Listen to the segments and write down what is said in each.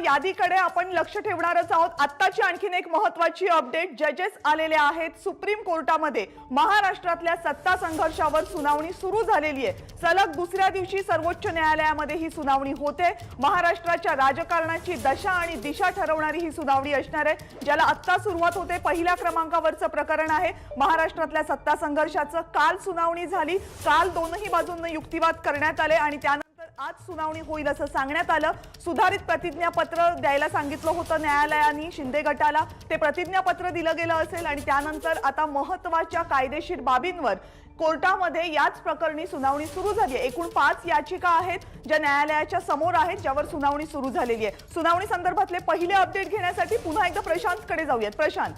यादीकडे आपण लक्ष ठेवणारच आहोत। आत्ताची आणखीन एक महत्त्वाची अपडेट, जजेस आलेले आहेत सुप्रीम कोर्टामध्ये। महाराष्ट्रातल्या सत्ता संघर्षावर सुनावणी सुरू झालेली आहे। सलग दुसऱ्या दिवशी सर्वोच्च न्यायालयामध्ये ही सुनावणी होते। महाराष्ट्राच्या राजकारणाची दशा आणि दिशा ठरवणारी ही सुनावणी असणार आहे, ज्याला आत्ता सुरुवात होते। पहिल्या क्रमांकावरचं प्रकरण आहे महाराष्ट्रातल्या सत्ता संघर्षाचं। काल सुनावणी झाली, काल दोनही बाजूंनी युक्तिवाद करण्यात आले आणि त्यानंतर आज सुनावणी होईल असं सांगण्यात आलं। सुधारित प्रतिज्ञापत्र द्यायला सांगितलं होतं न्यायालयाने शिंदे गटाला, ते प्रतिज्ञापत्र दिलं गेलं असेल आणि त्यानंतर आता महत्त्वाच्या कायदेशीर बाबींवर कोर्टामध्ये याच प्रकरणी सुनावणी सुरू झाली आहे। एकूण 5 याचिका आहेत ज्या न्यायालयाच्या समोर आहेत, ज्यावर सुनावणी सुरू झालेली आहे। सुनावणी संदर्भातले पहिले अपडेट घेण्यासाठी पुन्हा एकदा प्रशांतकडे जाऊयात। प्रशांत,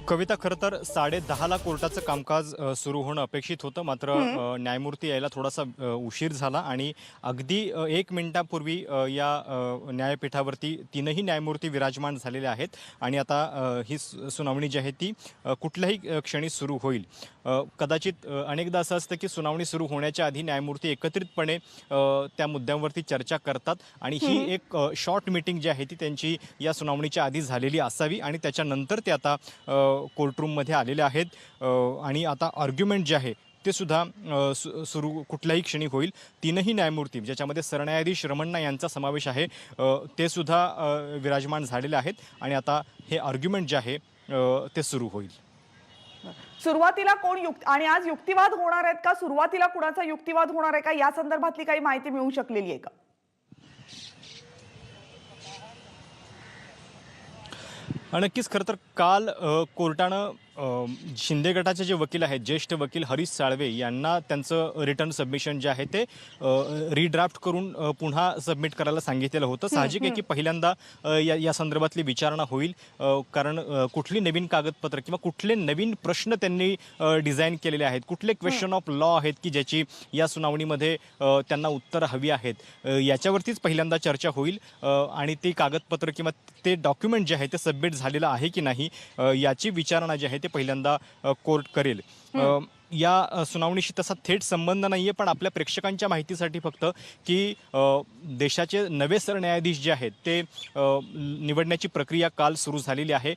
कविता, खरं तर 10:30ला कोर्टाचं कामकाज सुरू होणं अपेक्षित होतं, मात्र न्यायमूर्ती यायला थोडासा उशीर झाला आणि अगदी 1 मिनिटापूर्वी या न्यायपीठावरती 3ही न्यायमूर्ती विराजमान झालेले आहेत आणि आता ही सुनावणी जी आहे ती कुठल्याही क्षणी सुरू होईल। कदाचित अनेकदा असं असतं की सुनावणी सुरू होण्याच्या आधी न्यायमूर्ती एकत्रितपणे त्या मुद्द्यांवरती चर्चा करतात आणि ही एक शॉर्ट मीटिंग जी आहे ती त्यांची या सुनावणीच्या आधी झालेली असावी आणि त्याच्यानंतर ते आता कोर्टरूममध्ये आलेले आहेत आणि आता आर्ग्युमेंट जे आहे ते सुद्धा सुरू कुठल्याही क्षणी होईल। 3ही न्यायमूर्ती, ज्याच्यामध्ये सरन्यायाधीश रमण्णा यांचा समावेश आहे, ते सुद्धा विराजमान झालेले आहेत आणि आता हे आर्ग्युमेंट जे आहे ते सुरू होईल। सुरुवातीला कोण आणि आज युक्तिवाद होणार आहेत का? सुरुवातीला कुणाचा युक्तिवाद होणार आहे का, या संदर्भातली काही माहिती मिळू शकलेली आहे का? नक्कीच, खरं तर काल कोर्टानं शिंदे गटाचे जे वकील आहेत, ज्येष्ठ वकील हरीश साळवे यांना त्यांचं रिटर्न सबमिशन जे आहे ते रिड्राफ्ट करून पुन्हा सबमिट करायला सांगितलेलं होतं। साहजिक आहे की पहिल्यांदा या संदर्भातली विचारणा होईल, कारण कुठली नवीन कागदपत्र किंवा कुठले नवीन प्रश्न त्यांनी डिझाईन केलेले आहेत, कुठले क्वेश्चन ऑफ लॉ आहेत की ज्याची या सुनावणीमध्ये त्यांना उत्तरं हवी आहेत, याच्यावरतीच पहिल्यांदा चर्चा होईल आणि ते कागदपत्र किंवा ते डॉक्युमेंट जे आहे ते सबमिट झालेलं आहे की नाही याची विचारणा जी आहे ते पहिल्यांदा कोर्ट करेल। या सुनावणीशी तसा थेट संबंध नाहीये, पण आपल्या प्रेक्षकांच्या माहितीसाठी फक्त की देशाचे नवे सरन्यायाधीश जे आहेत ते निवडण्याची प्रक्रिया काल सुरू झालेली आहे।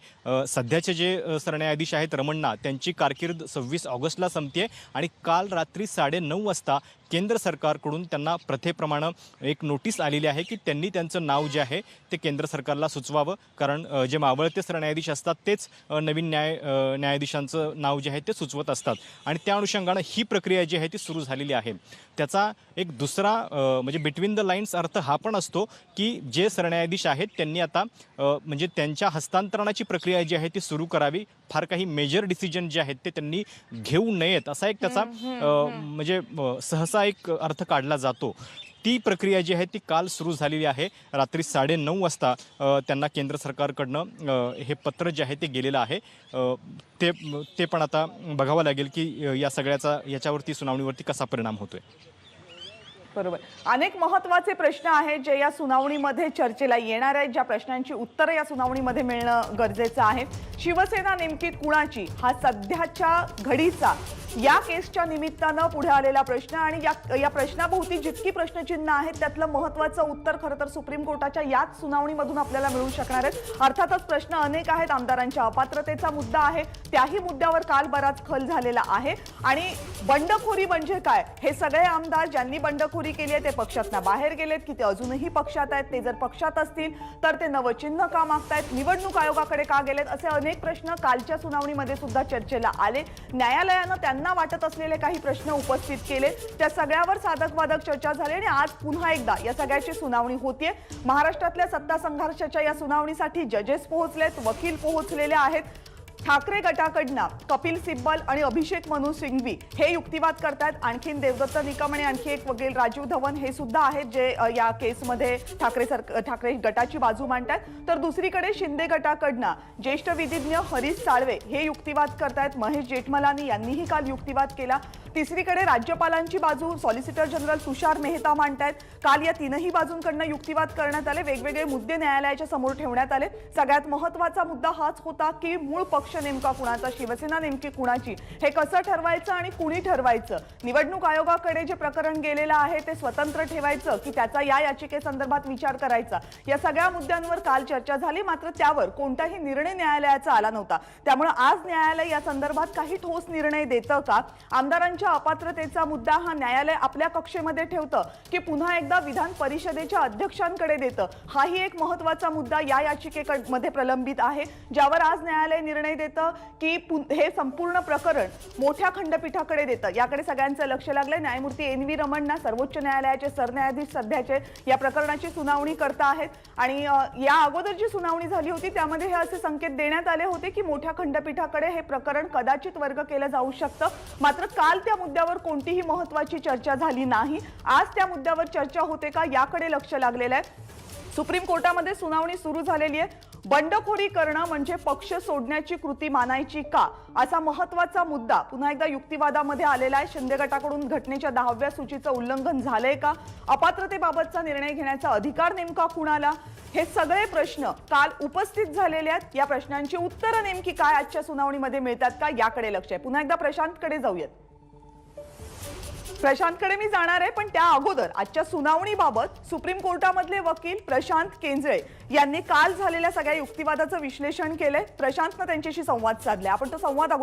सध्याचे जे सरन्यायाधीश आहेत रमण्णा, त्यांची कारकीर्द 26 ऑगस्टला संपते आणि काल रात्री 9:30 वाजता केंद्र सरकारकडून त्यांना प्रथेप्रमाणे एक नोटीस आलेली आहे की त्यांनी त्यांचं नाव जे आहे ते केंद्र सरकारला सुचवावं, कारण जे मावळते सरन्यायाधीश असतात तेच नवीन न्यायाधीशांचं नाव जे आहे ते सुचवत असतात आणि त्या अनुषंगानं ही प्रक्रिया जी आहे ती सुरू झालेली आहे। त्याचा एक दुसरा म्हणजे बिटवीन द लाईन्स अर्थ हा पण असतो की जे सरन्यायाधीश आहेत त्यांनी आता म्हणजे त्यांच्या हस्तांतरणाची प्रक्रिया जी आहे ती सुरू करावी, फार काही मेजर डिसिजन जे आहेत ते त्यांनी घेऊ नयेत, असा एक त्याचा म्हणजे सहसा एक अर्थ काढला जातो। ती प्रक्रिया जी आहे ती काल सुरू झालेली आहे। रात्री 9:30 वाजता त्यांना केंद्र सरकारकडनं हे पत्र जे आहे ते गेलेलं आहे। ते पण आता बघावं लागेल की या सगळ्याचा याच्यावरती सुनावणीवरती कसा परिणाम होतोय। बरोबर, अनेक महत्त्वाचे प्रश्न आहेत जे या सुनावणीमध्ये चर्चेला येणार आहेत, ज्या प्रश्नांची उत्तरं या सुनावणीमध्ये मिळणं गरजेचं आहे। शिवसेना नेमकी कुणाची, हा सध्याच्या घडीचा या केसच्या निमित्तानं पुढे आलेला प्रश्न आणि या प्रश्नाभोवती जितकी प्रश्नचिन्ह आहेत त्यातलं महत्त्वाचं उत्तर खरं तर सुप्रीम कोर्टाच्या याच सुनावणीमधून आपल्याला मिळू शकणार आहेत। अर्थातच प्रश्न अनेक आहेत। आमदारांच्या अपात्रतेचा मुद्दा आहे, त्याही मुद्द्यावर काल बराच खल झालेला आहे आणि बंडखोरी म्हणजे काय, हे सगळे आमदार ज्यांनी बंडखोरी केली आहे ते पक्षातनं बाहेर गेलेत की ते अजूनही पक्षात आहेत, ते जर पक्षात असतील तर ते नवं चिन्ह का मागतायत, निवडणूक आयोगाकडे का गेलेत, असे अनेक प्रश्न कालच्या सुनावणीमध्ये सुद्धा चर्चेला आले। न्यायालयानं त्यांना वाटत असलेले काही प्रश्न उपस्थित केले, त्या सगळ्यावर साधक वादक चर्चा झाली आणि आज पुन्हा एकदा या सगळ्याची सुनावणी होतीये। महाराष्ट्रातल्या सत्ता संघर्षाच्या या सुनावणीसाठी जजेस पोहोचलेत, वकील पोहोचलेले आहेत। ठाकरे गटाकडनं कपिल सिब्बल आणि अभिषेक मनु सिंघवी हे युक्तिवाद करतात। आणखीन देवदत्त निकम आणि आणखी एक वकील राजीव धवन हे सुद्धा आहेत जे या केसमध्ये ठाकरे गटाची बाजू मांडतात। तर दुसरीकडे शिंदे गटाकडनं ज्येष्ठ विधिज्ञ हरीश साळवे हे युक्तिवाद करतात। महेश जेठमलानी यांनीही काल युक्तिवाद केला। तिसरीकडे राज्यपालांची बाजू सॉलिसिटर जनरल तुषार मेहता मांडतायत। काल या 3ही बाजूंकडनं युक्तिवाद करण्यात आले, वेगवेगळे मुद्दे न्यायालयाच्या समोर ठेवण्यात आले। सगळ्यात महत्त्वाचा मुद्दा हाच होता की मूळ पक्ष पक्ष नेमका कुणाचा, शिवसेना नेमकी कुणाची, हे कसं ठरवायचं आणि कुणी ठरवायचं? निवडणूक आयोगाकडे जे प्रकरण गेलेलं आहे ते स्वतंत्र ठेवायचं की त्याचा या याचिकेसंदर्भात विचार करायचा, या सगळ्या मुद्द्यांवर काल चर्चा झाली. मात्र त्यावर कोणताही निर्णय न्यायालयाचा आला नव्हता. त्यामुळे आज न्यायालय या संदर्भात काही ठोस निर्णय देतं का? आमदारांच्या अपात्रतेचा मुद्दा हा न्यायालय आपल्या कक्षेमध्ये ठेवतं की पुन्हा एकदा विधान परिषदेच्या अध्यक्षांकडे देतं? हाही एक महत्त्वाचा मुद्दा या याचिकेमध्ये प्रलंबित आहे, ज्यावर आज न्यायालय निर्णय देतं की हे संपूर्ण प्रकरण मोठ्या खंडपीठाकडे देतं. याकडे सगळ्यांचं लक्ष लागलंय. न्यायमूर्ती एन.व्ही. रमणा सर्वोच्च न्यायालयाचे सरन्यायाधीश सध्याचे या प्रकरणाची सुनावणी करता आहेत. आणि या अगोदर जी सुनावणी झाली होती त्यामध्ये हे असे संकेत देण्यात आले होते की मोठ्या खंडपीठाकडे हे प्रकरण कदाचित वर्ग केलं जाऊ शकतं. मात्र काल त्या मुद्द्यावर कोणतीही महत्त्वाची चर्चा झाली नाही. आज त्या मुद्द्यावर चर्चा होते का याकडे लक्ष लागलेलं आहे. सुप्रीम कोर्टामध्ये सुनावणी सुरू झालेली आहे. बंडखोरी करणं म्हणजे पक्ष सोडण्याची कृती मानायची का, असा महत्त्वाचा मुद्दा पुन्हा एकदा युक्तिवादामध्ये आलेला आहे. शिंदे गटाकडून घटनेच्या 10व्या सूचीचं उल्लंघन झालंय का, अपात्रतेबाबतचा निर्णय घेण्याचा अधिकार नेमका कुणाला, हे सगळे प्रश्न काल उपस्थित झालेले आहेत. या प्रश्नांची उत्तरं नेमकी काय आजच्या सुनावणीमध्ये मिळतात का याकडे लक्ष आहे. पुन्हा एकदा प्रशांतकडे जाऊयात. प्रशांतकडे मी जाणार आहे, पण त्या अगोदर आजच्या सुनावणीबाबत सुप्रीम कोर्टामधले वकील प्रशांत केंजळे यांनी काल झालेल्या सगळ्या युक्तिवादाचं विश्लेषण केलंय. प्रशांतनं त्यांच्याशी संवाद साधलाय. आपण तो संवाद अगोदर